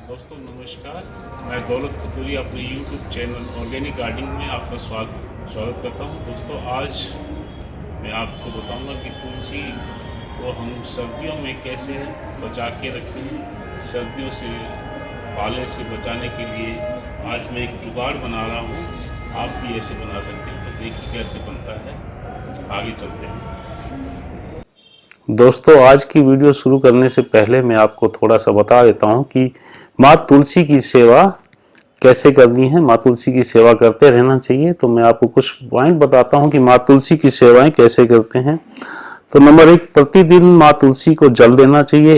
दोस्तों नमस्कार। मैं दौलत खतूरी अपने YouTube चैनल ऑर्गेनिक गार्डनिंग में आपका स्वागत करता हूं। दोस्तों आज मैं आपको बताऊंगा कि तुलसी को हम सर्दियों में कैसे बचा के रखें। सर्दियों से पाले से बचाने के लिए आज मैं एक जुगाड़ बना रहा हूं। आप भी ऐसे बना सकते हैं, तो देखिए कैसे बनता है। आगे चलते हैं। दोस्तों आज की वीडियो शुरू करने से पहले मैं आपको थोड़ा सा बता देता हूं कि माँ तुलसी की सेवा कैसे करनी है। माँ तुलसी की सेवा करते रहना चाहिए। तो मैं आपको कुछ पॉइंट बताता हूं कि माँ तुलसी की सेवाएं कैसे करते हैं। तो नंबर 1, प्रतिदिन माँ तुलसी को जल देना चाहिए,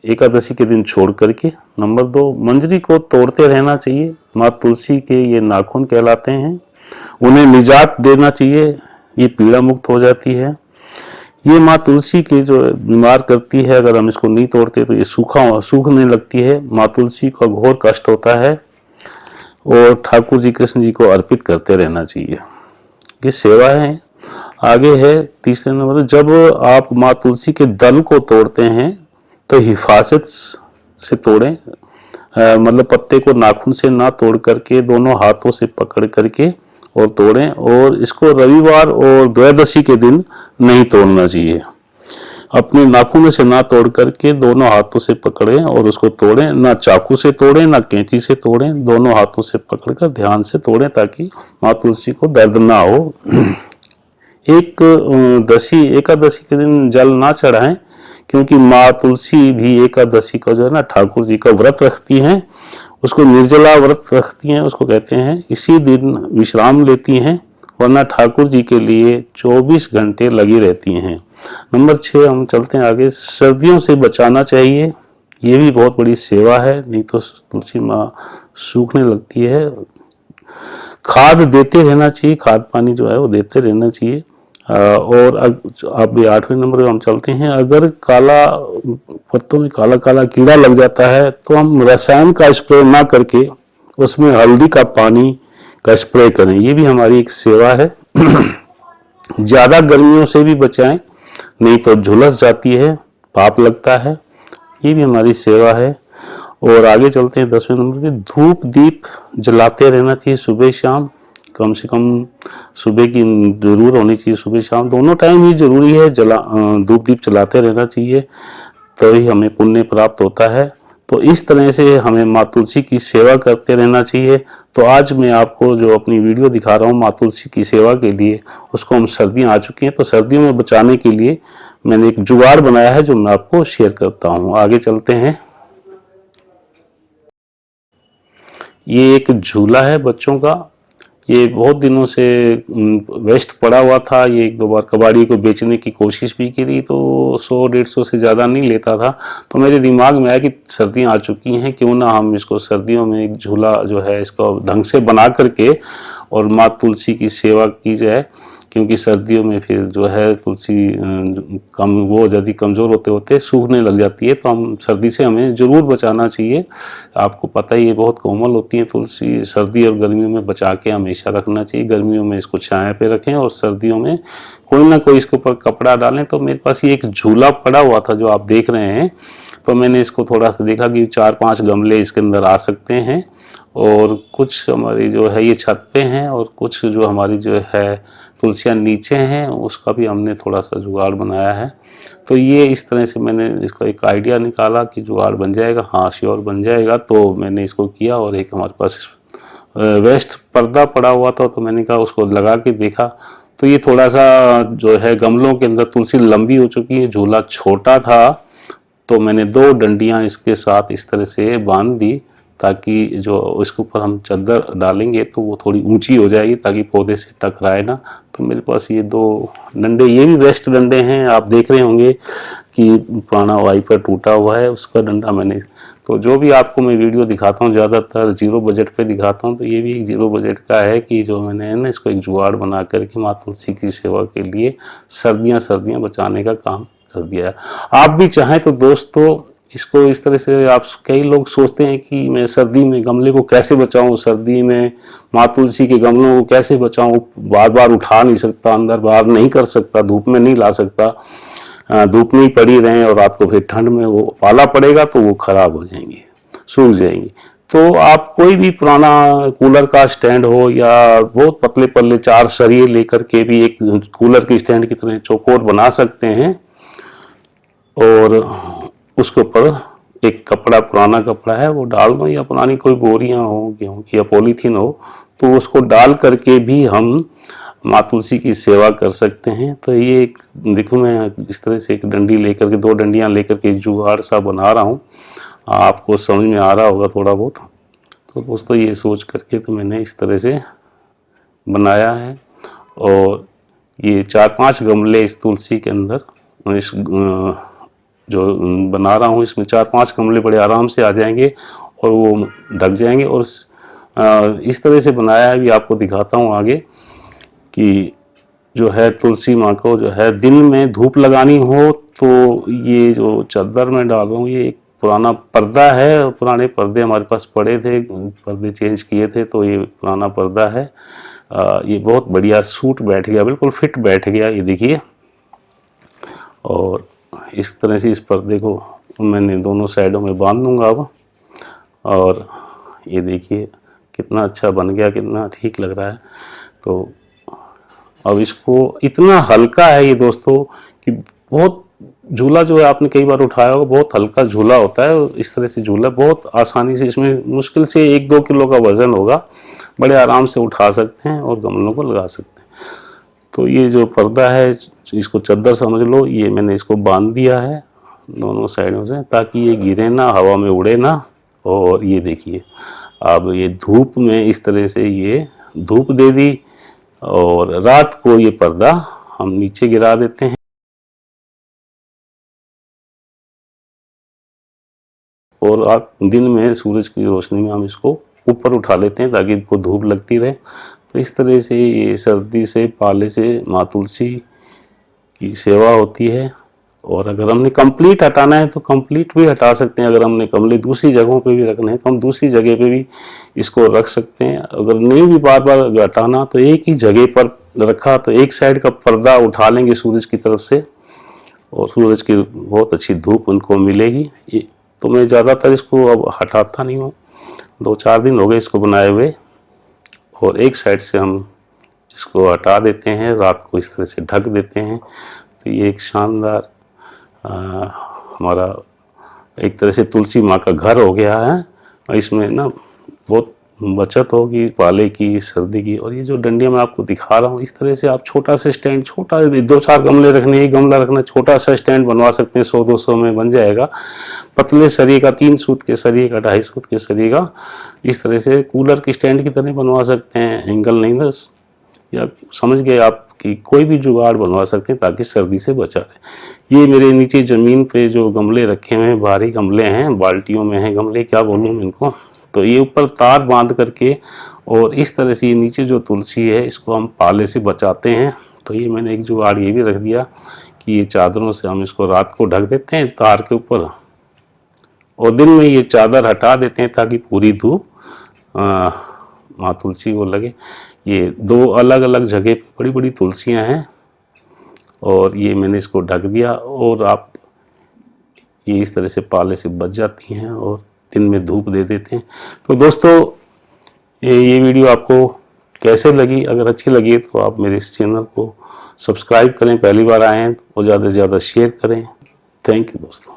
एकादशी के दिन छोड़ करके। नंबर 2, मंजरी को तोड़ते रहना चाहिए। माँ तुलसी के ये नाखून कहलाते हैं, उन्हें निजात देना चाहिए, ये पीड़ा मुक्त हो जाती है। ये माँ तुलसी के जो बीमार करती है, अगर हम इसको नहीं तोड़ते तो ये सूखने लगती है। माँ तुलसी का घोर कष्ट होता है और ठाकुर जी कृष्ण जी को अर्पित करते रहना चाहिए। ये सेवा है। आगे है तीसरे नंबर, जब आप माँ तुलसी के दल को तोड़ते हैं तो हिफाजत से तोड़ें। मतलब पत्ते को नाखून से ना तोड़ करके दोनों हाथों से पकड़ करके और तोड़ें, और इसको रविवार और द्वादशी के दिन नहीं तोड़ना चाहिए। अपने नाखूनों से ना तोड़ करके दोनों हाथों से पकड़ें और उसको तोड़ें। ना चाकू से तोड़ें ना कैंची से तोड़ें, दोनों हाथों से पकड़कर ध्यान से तोड़ें ताकि माँ तुलसी को दर्द ना हो। एकादशी के दिन जल ना चढ़ाएं, क्योंकि माँ तुलसी भी एकादशी का जो है ना ठाकुर जी का व्रत रखती हैं, उसको निर्जला व्रत रखती हैं, उसको कहते हैं। इसी दिन विश्राम लेती हैं, वरना ठाकुर जी के लिए 24 घंटे लगी रहती हैं। नंबर 6, हम चलते हैं आगे। सर्दियों से बचाना चाहिए, ये भी बहुत बड़ी सेवा है, नहीं तो तुलसी माँ सूखने लगती है। खाद देते रहना चाहिए, खाद पानी जो है वो देते रहना चाहिए। और अब 8वें नंबर पे हम चलते हैं। अगर पत्तों में काला काला कीड़ा लग जाता है तो हम रसायन का स्प्रे ना करके उसमें हल्दी का पानी का स्प्रे करें, ये भी हमारी एक सेवा है। ज़्यादा गर्मियों से भी बचाएं, नहीं तो झुलस जाती है, पाप लगता है, ये भी हमारी सेवा है। और आगे चलते हैं 10वें नंबर पे। धूप दीप जलाते रहना चाहिए सुबह शाम, कम से कम सुबह की जरूर होनी चाहिए, सुबह शाम दोनों टाइम ही जरूरी है। धूप दीप जलाते रहना चाहिए, तभी हमें पुण्य प्राप्त होता है। तो इस तरह से हमें माँ तुलसी की सेवा करते रहना चाहिए। तो आज मैं आपको जो अपनी वीडियो दिखा रहा हूँ माँ तुलसी की सेवा के लिए, उसको हम सर्दियाँ आ चुकी हैं तो सर्दियों में बचाने के लिए मैंने एक जुगाड़ बनाया है जो मैं आपको शेयर करता हूँ। आगे चलते हैं। ये एक झूला है बच्चों का, ये बहुत दिनों से वेस्ट पड़ा हुआ था। ये एक दो बार कबाड़ी को बेचने की कोशिश भी करी तो 100-150 से ज़्यादा नहीं लेता था। तो मेरे दिमाग में आया कि सर्दियाँ आ चुकी हैं, क्यों ना हम इसको सर्दियों में एक झूला जो है इसको ढंग से बना करके और माँ तुलसी की सेवा की जाए। क्योंकि सर्दियों में फिर जो है तुलसी वो यदि कमज़ोर होते होते सूखने लग जाती है, तो हम सर्दी से हमें ज़रूर बचाना चाहिए। आपको पता ही है बहुत कोमल होती है तुलसी, सर्दी और गर्मियों में बचा के हमेशा रखना चाहिए। गर्मियों में इसको छाया पे रखें और सर्दियों में कोई ना कोई इसके ऊपर कपड़ा डालें। तो मेरे पास ये एक झूला पड़ा हुआ था जो आप देख रहे हैं, तो मैंने इसको थोड़ा सा देखा कि 4-5 गमले इसके अंदर आ सकते हैं, और कुछ हमारी जो है ये छत पे हैं और कुछ जो हमारी जो है तुलसियाँ नीचे हैं, उसका भी हमने थोड़ा सा जुगाड़ बनाया है। तो ये इस तरह से मैंने इसका एक आइडिया निकाला कि जुगाड़ बन जाएगा। हाँ श्योर बन जाएगा। तो मैंने इसको किया, और एक हमारे पास वेस्ट पर्दा पड़ा हुआ था तो मैंने कहा उसको लगा के देखा, तो ये थोड़ा सा जो है गमलों के अंदर तुलसी लंबी हो चुकी है, झूला छोटा था, तो मैंने 2 डंडियां इसके साथ इस तरह से बांध दी ताकि जो इसके ऊपर हम चादर डालेंगे तो वो थोड़ी ऊंची हो जाएगी ताकि पौधे से टकराए ना। तो मेरे पास ये 2 डंडे, ये भी वेस्ट डंडे हैं। आप देख रहे होंगे कि पुराना वाइपर टूटा हुआ है, उसका डंडा मैंने, तो जो भी आपको मैं वीडियो दिखाता हूँ ज़्यादातर 0 बजट पे दिखाता हूँ, तो ये भी एक 0 बजट का है कि जो मैंने है ना इसको एक जुगाड़ बना करके माँ तुलसी की सेवा के लिए सर्दियाँ बचाने का काम कर दिया है। आप भी चाहें तो दोस्तों इसको इस तरह से, आप कई लोग सोचते हैं कि मैं सर्दी में गमले को कैसे बचाऊं, सर्दी में माँ तुलसी के गमलों को कैसे बचाऊं, बार बार उठा नहीं सकता, अंदर बाहर नहीं कर सकता, धूप में नहीं ला सकता, धूप में ही पड़ी रहें और रात को फिर ठंड में वो पाला पड़ेगा तो वो खराब हो जाएंगे। सूख जाएंगी। तो आप कोई भी पुराना कूलर का स्टैंड हो या बहुत पतले पतले 4 सरिये लेकर के भी एक कूलर के स्टैंड की तरह चौकोर बना सकते हैं, और उसके ऊपर एक कपड़ा, पुराना कपड़ा है वो डाल दो, या पुरानी कोई बोरियां हो गेहूं की या पॉलीथीन हो, तो उसको डाल करके भी हम माँ तुलसी की सेवा कर सकते हैं। तो ये एक देखो, मैं इस तरह से एक डंडी लेकर के, 2 डंडियां लेकर के एक जुगाड़ सा बना रहा हूँ, आपको समझ में आ रहा होगा थोड़ा बहुत। तो दोस्तों ये सोच करके तो मैंने इस तरह से बनाया है, और ये 4-5 गमले इस तुलसी के अंदर इस जो बना रहा हूँ, इसमें 4-5 गमले बड़े आराम से आ जाएंगे और वो ढक जाएंगे। और इस तरह से बनाया है, भी आपको दिखाता हूँ आगे, कि जो है तुलसी माँ को जो है दिन में धूप लगानी हो तो ये जो चादर में डाल रहा हूँ, ये एक पुराना पर्दा है, पुराने पर्दे हमारे पास पड़े थे, पर्दे चेंज किए थे, तो ये पुराना पर्दा है। ये बहुत बढ़िया सूट बैठ गया, बिल्कुल फिट बैठ गया, ये देखिए। और इस तरह से इस पर्दे को मैंने दोनों साइडों में बांध दूंगा अब, और ये देखिए कितना अच्छा बन गया, कितना ठीक लग रहा है। तो अब इसको, इतना हल्का है ये दोस्तों कि बहुत, झूला जो है आपने कई बार उठाया होगा, बहुत हल्का झूला होता है। इस तरह से झूला बहुत आसानी से, इसमें मुश्किल से 1-2 किलो का वजन होगा, बड़े आराम से उठा सकते हैं और गमलों को लगा सकते हैं। तो ये जो पर्दा है, इसको चादर समझ लो, ये मैंने इसको बांध दिया है दोनों साइडों से, ताकि ये गिरे ना, हवा में उड़े ना। और ये देखिए, अब ये धूप में इस तरह से ये धूप दे दी, और रात को ये पर्दा हम नीचे गिरा देते हैं, और आप दिन में सूरज की रोशनी में हम इसको ऊपर उठा लेते हैं ताकि इनको धूप लगती रहे। तो इस तरह से ये सर्दी से, पाले से माँ तुलसी की सेवा होती है। और अगर हमने कंप्लीट हटाना है तो कंप्लीट भी हटा सकते हैं, अगर हमने गमले दूसरी जगहों पे भी रखने हैं तो हम दूसरी जगह पे भी इसको रख सकते हैं। अगर नहीं भी बार बार हटाना, तो एक ही जगह पर रखा तो एक साइड का पर्दा उठा लेंगे सूरज की तरफ से, और सूरज की बहुत अच्छी धूप उनको मिलेगी। तो मैं ज़्यादातर इसको अब हटाता नहीं हूँ, 2-4 दिन हो गए इसको बनाए हुए, और एक साइड से हम इसको हटा देते हैं, रात को इस तरह से ढक देते हैं। तो ये एक शानदार हमारा एक तरह से तुलसी माँ का घर हो गया है। इसमें ना बहुत बचत होगी पाले की, सर्दी की। और ये जो डंडियाँ मैं आपको दिखा रहा हूँ, इस तरह से आप छोटा सा स्टैंड, छोटा 2-4 गमले रखने, एक गमला रखना, छोटा सा स्टैंड बनवा सकते हैं, 100-200 में बन जाएगा। पतले सरिये का, 3 सूत के सरिये का, 2.5 सूत के सरिये का, इस तरह से कूलर के स्टैंड की तरह बनवा सकते हैं, एंगल नहीं बस, या समझ गए आप कि कोई भी जुगाड़ बनवा सकते हैं ताकि सर्दी से बचा रहे। ये मेरे नीचे ज़मीन पे जो गमले रखे हुए हैं, भारी गमले हैं, बाल्टियों में हैं गमले, क्या बोलूँ इनको। तो ये ऊपर तार बांध करके, और इस तरह से ये नीचे जो तुलसी है इसको हम पाले से बचाते हैं। तो ये मैंने एक जुगाड़ ये भी रख दिया कि ये चादरों से हम इसको रात को ढक देते हैं तार के ऊपर, और दिन में ये चादर हटा देते हैं ताकि पूरी धूप माँ तुलसी को लगे। ये 2 अलग अलग जगह पे बड़ी बड़ी तुलसियाँ हैं, और ये मैंने इसको ढक दिया, और आप ये इस तरह से पाले से बच जाती हैं और दिन में धूप दे देते हैं। तो दोस्तों ये वीडियो आपको कैसे लगी? अगर अच्छी लगी तो आप मेरे इस चैनल को सब्सक्राइब करें, पहली बार आए हैं तो ज़्यादा से ज़्यादा शेयर करें। थैंक यू दोस्तों।